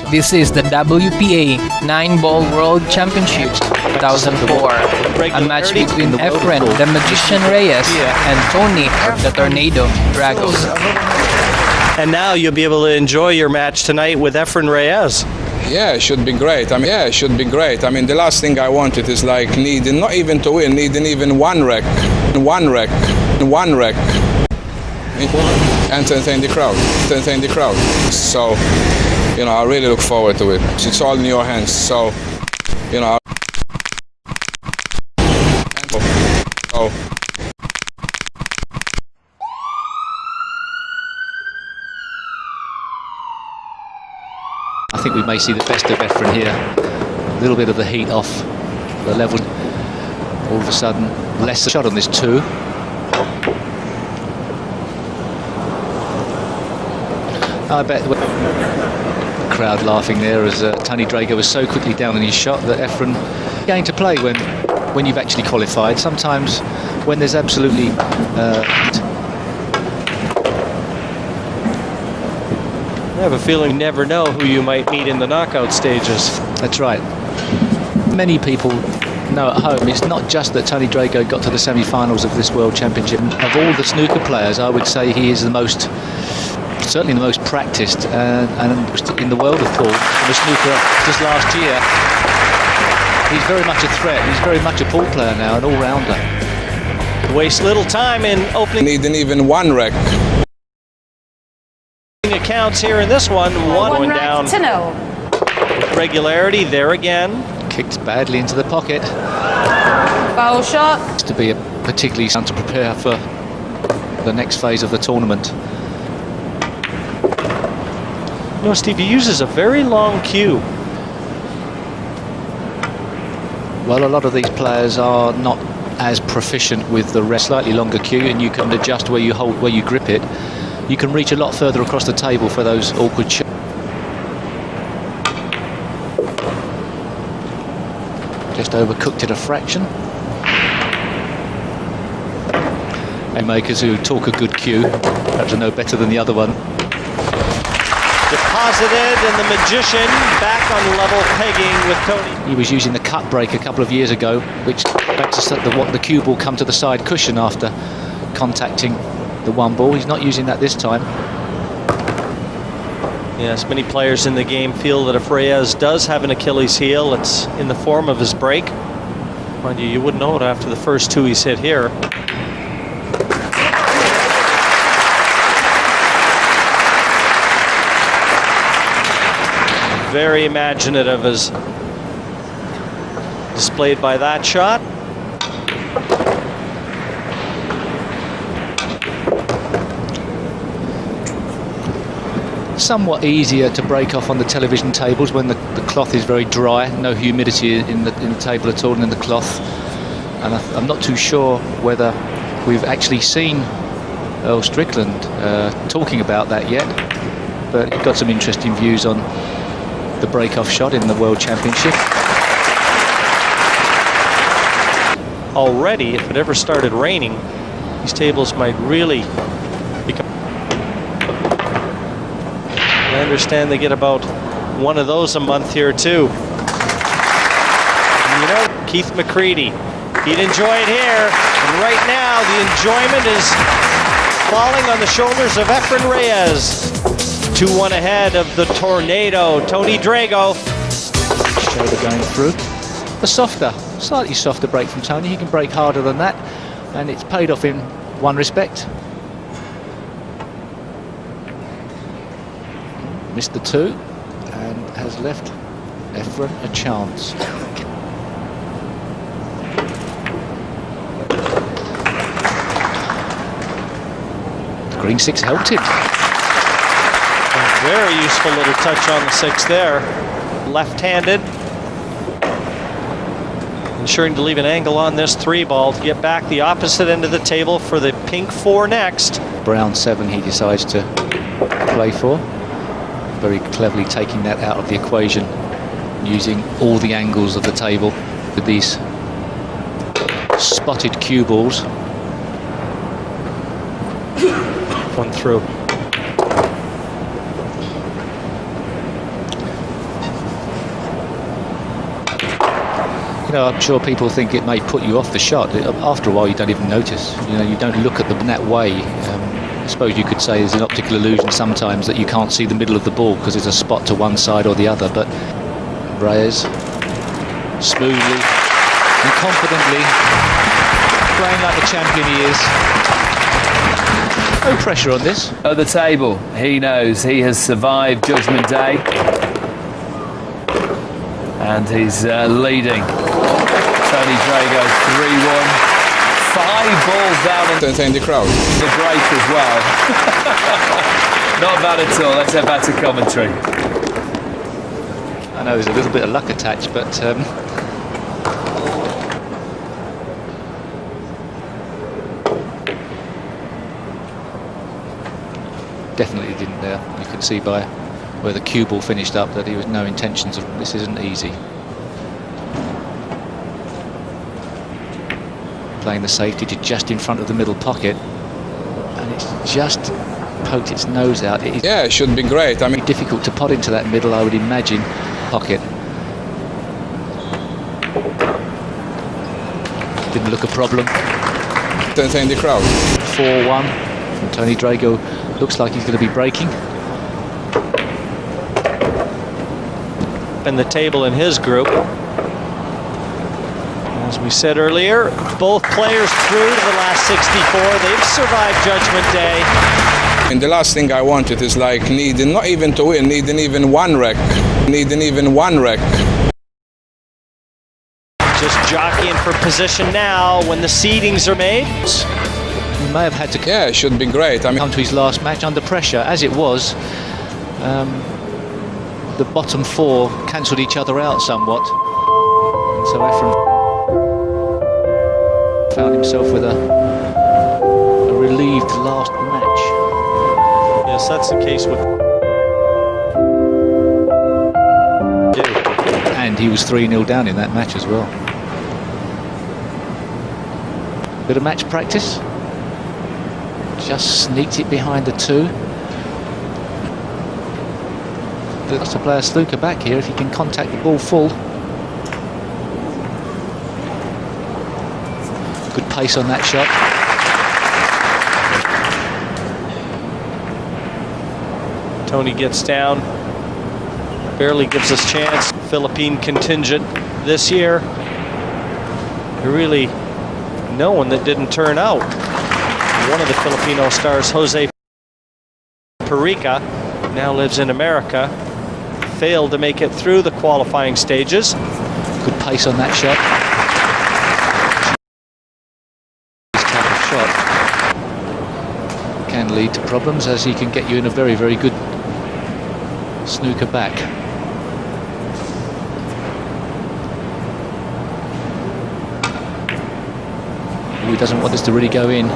This is the WPA 9-Ball World Championship 2004. A match between Efren, the Magician Reyes, and Tony, the Tornado Drago. And now you'll be able to enjoy your match tonight with Efren Reyes. Yeah, it should be great. I mean, the last thing I wanted is like needing, not even to win, needing even one wreck. Entertain the crowd. So, you know, I really look forward to it. It's all in your hands. So, you know. I think we may see the best of Efren here. A little bit of the heat off the level. All of a sudden, less shot on this 2. I bet the crowd laughing there as Tony Drago was so quickly down in his shot that Efren going to play when you've actually qualified. Sometimes when there's absolutely I have a feeling you never know who you might meet in the knockout stages. That's right. Many people know at home it's not just that Tony Drago got to the semi-finals of this World Championship. Of all the snooker players, I would say he is certainly the most practiced and in the world of pool. The snooker just last year, he's very much a threat. He's very much a pool player now, an all-rounder. Waste little time in opening. Needing even one wreck. Accounts here in this one. One going down to no. With regularity there again. Kicked badly into the pocket. Foul shot. To be particularly sound to prepare for the next phase of the tournament. No, Steve, he uses a very long cue. Well, a lot of these players are not as proficient with the slightly longer cue, and you can adjust where you grip it. You can reach a lot further across the table for those awkward shots. Just overcooked it a fraction. Makers who talk a good cue, perhaps are no better than the other one. Deposited, and the Magician back on level pegging with Tony. He was using the cut break a couple of years ago, which makes the cue ball come to the side cushion after contacting the 1 ball. He's not using that this time. Yes, many players in the game feel that if Reyes does have an Achilles heel, it's in the form of his break. Mind you, you wouldn't know it after the first 2 he's hit here. Very imaginative as displayed by that shot. Somewhat easier to break off on the television tables when the cloth is very dry, no humidity in the table at all and in the cloth. And I'm not too sure whether we've actually seen Earl Strickland talking about that yet, but he got some interesting views on the break-off shot in the World Championship. Already, if it ever started raining, these tables might really become... I understand they get about 1 of those a month here too. And you know, Keith McCready, he'd enjoy it here, and right now the enjoyment is falling on the shoulders of Efren Reyes. 2-1 ahead of the Tornado, Tony Drago. Shoulder going through. A slightly softer break from Tony. He can break harder than that, and it's paid off in one respect. Missed the 2 and has left Efren a chance. The green 6 helped him. A very useful little touch on the 6 there. Left-handed. Ensuring to leave an angle on this 3-ball to get back the opposite end of the table for the pink 4 next. Brown 7 he decides to play for. Very cleverly taking that out of the equation, using all the angles of the table with these spotted cue balls. One through. No, I'm sure people think it may put you off the shot. After a while, you don't even notice. You know, you don't look at them in that way. I suppose you could say there's an optical illusion sometimes that you can't see the middle of the ball because there's a spot to one side or the other. But Reyes, smoothly and confidently, playing like the champion he is. No pressure on this. At the table, he knows he has survived Judgment Day. And he's leading. Tony Drago 3-1. 5 balls down and Entertain the crowd. the break as well. Not bad at all. Let's head back to commentary. I know there's a little bit of luck attached, but definitely didn't there. You could see by where the cue ball finished up that he was no intentions of this isn't easy. Playing the safety to just in front of the middle pocket, and it's just poked its nose out. It is Yeah, it should be great. I mean, difficult to pot into that middle, I would imagine. Pocket. Didn't look a problem. entertain the crowd. 4-1 from Tony Drago. Looks like he's going to be breaking. And the table in his group. As we said earlier, both players through to the last 64. They've survived Judgment Day. And the last thing I wanted is like needing, not even to win, needing even one wreck. Needing even one wreck. Just jockeying for position now when the seedings are made. He may have had to Yeah, it should be great. I mean, come to his last match under pressure. As it was, the bottom 4 cancelled each other out somewhat. And so Efren found himself with a relieved last match. Yes, that's the case with. And he was 3-0 down in that match as well. Bit of match practice. Just sneaked it behind the 2. Looks to play a snooker back here if he can contact the ball full. Good pace on that shot. Tony gets down, barely gives us chance. Philippine contingent this year. Really no one that didn't turn out. One of the Filipino stars, Jose Perica, now lives in America. Failed to make it through the qualifying stages. Good pace on that shot. This type of shot can lead to problems, as he can get you in a very, very good snooker back. He doesn't want this to really go in.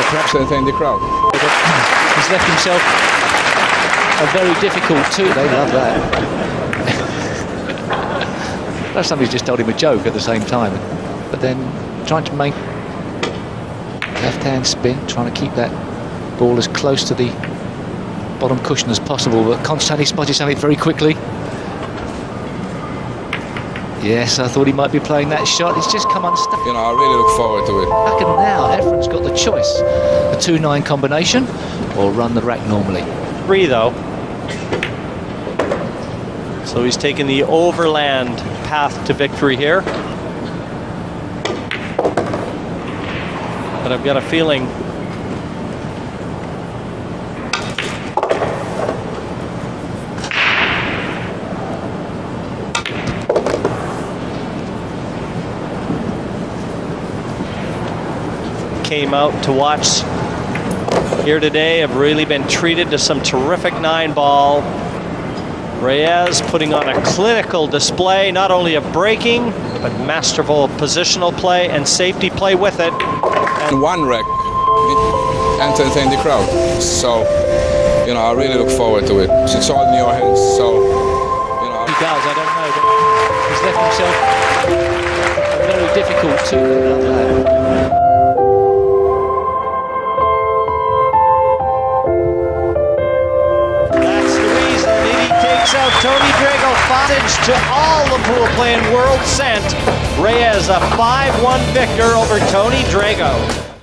well, perhaps entertain the crowd. He's left himself a very difficult 2. They love that. Perhaps somebody's just told him a joke at the same time. But then trying to make left-hand spin, trying to keep that ball as close to the bottom cushion as possible, but Constantly spotted something very quickly. Yes, I thought he might be playing that shot. It's just come unstuck. You know, I really look forward to it. Back and now, Efren's got the choice. The 2-9 combination, or run the rack normally. 3 though. So he's taken the overland path to victory here. But I've got a feeling came out to watch here today have really been treated to some terrific 9-ball. Reyes putting on a clinical display, not only of breaking, but masterful positional play and safety play with it. And one wreck, entertain the crowd. So, you know, I really look forward to it. It's all in your hands. So, you know. He does, I don't know, but he's left himself a very difficult 2. knocks out Tony Drago. Footage to all the pool playing world sent. Reyes a 5-1 victor over Tony Drago.